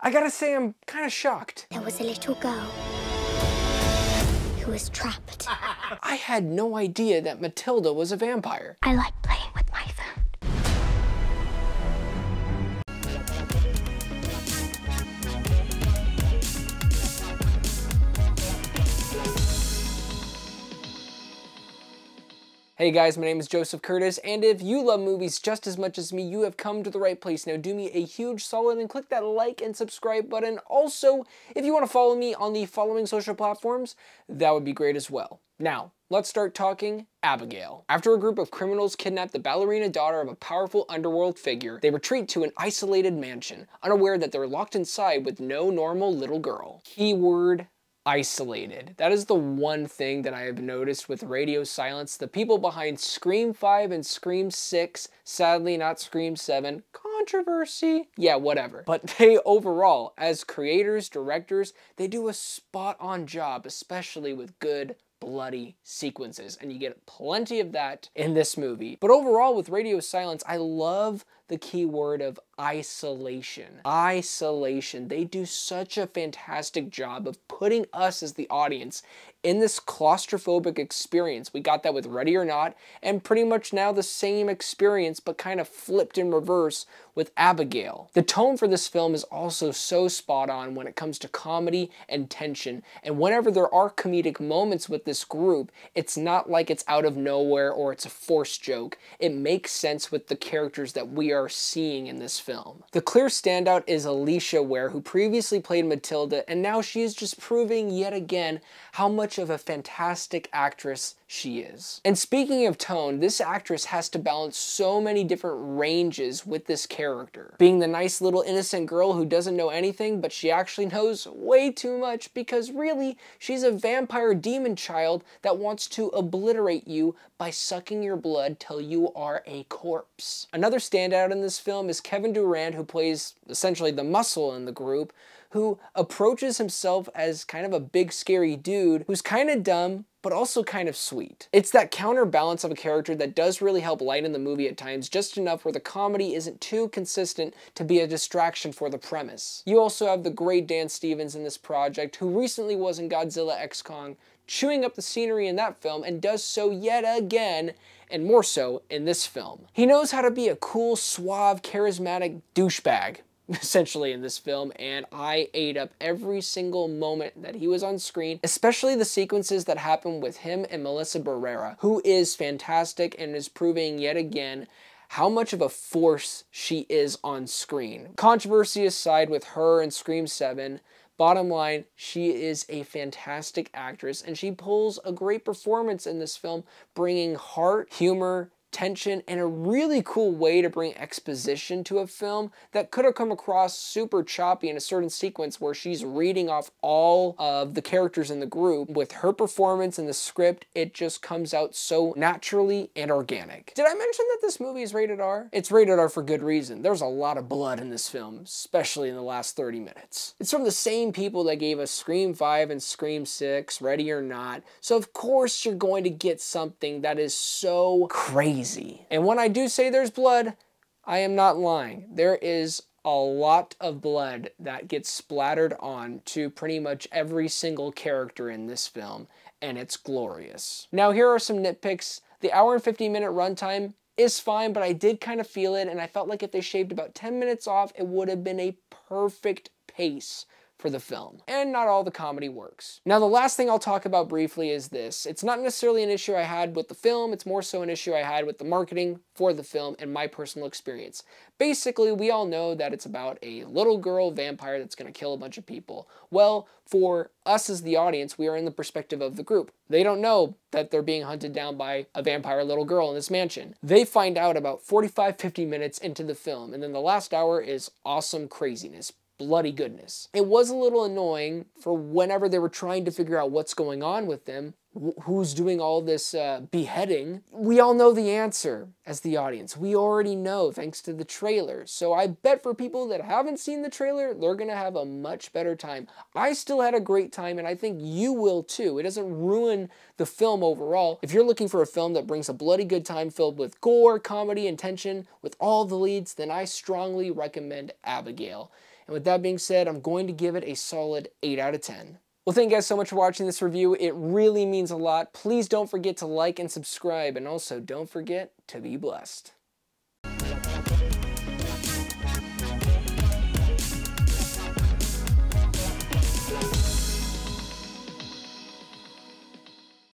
I gotta say I'm kind of shocked. There was a little girl who was trapped. I had no idea that Matilda was a vampire. I like playing with my phone. Hey guys, my name is Joseph Curtis, and if you love movies just as much as me, you have come to the right place. Now do me a huge solid and click that like and subscribe button. Also, if you want to follow me on the following social platforms, that would be great as well. Now, let's start talking Abigail. After a group of criminals kidnap the ballerina daughter of a powerful underworld figure, they retreat to an isolated mansion, unaware that they're locked inside with no normal little girl. Keyword: isolated. That is the one thing that I have noticed with Radio Silence. The people behind Scream 5 and Scream 6, sadly not Scream 7, controversy, yeah, whatever. But they overall, as creators, directors, they do a spot-on job, especially with good, bloody sequences, and you get plenty of that in this movie. But overall, with Radio Silence, I love the key word of isolation. Isolation. They do such a fantastic job of putting us as the audience in this claustrophobic experience. We got that with Ready or Not, and pretty much now the same experience, but kind of flipped in reverse with Abigail. The tone for this film is also so spot on when it comes to comedy and tension, and whenever there are comedic moments with this group, it's not like it's out of nowhere or it's a forced joke. It makes sense with the characters that we are seeing in this film. The clear standout is Alicia Ware, who previously played Matilda, and now she is just proving yet again how much of a fantastic actress she is. And speaking of tone, this actress has to balance so many different ranges with this character. Being the nice little innocent girl who doesn't know anything, but she actually knows way too much because really, she's a vampire demon child that wants to obliterate you by sucking your blood till you are a corpse. Another standout in this film is Kevin Durand, who plays essentially the muscle in the group, who approaches himself as kind of a big scary dude who's kind of dumb, but also kind of sweet. It's that counterbalance of a character that does really help lighten the movie at times, just enough where the comedy isn't too consistent to be a distraction for the premise. You also have the great Dan Stevens in this project, who recently was in Godzilla x Kong, chewing up the scenery in that film, and does so yet again, and more so in this film. He knows how to be a cool, suave, charismatic douchebag, essentially, in this film, and I ate up every single moment that he was on screen, especially the sequences that happen with him and Melissa Barrera, who is fantastic and is proving yet again how much of a force she is on screen. Controversy aside with her and Scream 7, bottom line, she is a fantastic actress, and she pulls a great performance in this film, bringing heart, humor, tension, and a really cool way to bring exposition to a film that could have come across super choppy in a certain sequence where she's reading off all of the characters in the group. With her performance and the script, it just comes out so naturally and organic. Did I mention that this movie is rated R? It's rated R for good reason. There's a lot of blood in this film, especially in the last 30 minutes. It's from the same people that gave us Scream 5 and Scream 6, Ready or Not, so of course you're going to get something that is so crazy. And when I do say there's blood, I am not lying. There is a lot of blood that gets splattered on to pretty much every single character in this film, and it's glorious. Now here are some nitpicks. The hour and 50-minute runtime is fine, but I did kind of feel it, and I felt like if they shaved about 10 minutes off, it would have been a perfect pace for the film. And not all the comedy works. Now the last thing I'll talk about briefly is this. It's not necessarily an issue I had with the film, it's more so an issue I had with the marketing for the film and my personal experience. Basically, we all know that it's about a little girl vampire that's going to kill a bunch of people. Well, for us as the audience, we are in the perspective of the group. They don't know that they're being hunted down by a vampire little girl in this mansion. They find out about 45-50 minutes into the film, and then the last hour is awesome craziness. Bloody goodness. It was a little annoying for whenever they were trying to figure out what's going on with them, who's doing all this beheading. We all know the answer as the audience. We already know thanks to the trailer. So I bet for people that haven't seen the trailer, they're gonna have a much better time. I still had a great time, and I think you will too. It doesn't ruin the film overall. If you're looking for a film that brings a bloody good time filled with gore, comedy, and tension with all the leads, then I strongly recommend Abigail. And with that being said, I'm going to give it a solid 8 out of 10. Well, thank you guys so much for watching this review. It really means a lot. Please don't forget to like and subscribe, and also don't forget to be blessed.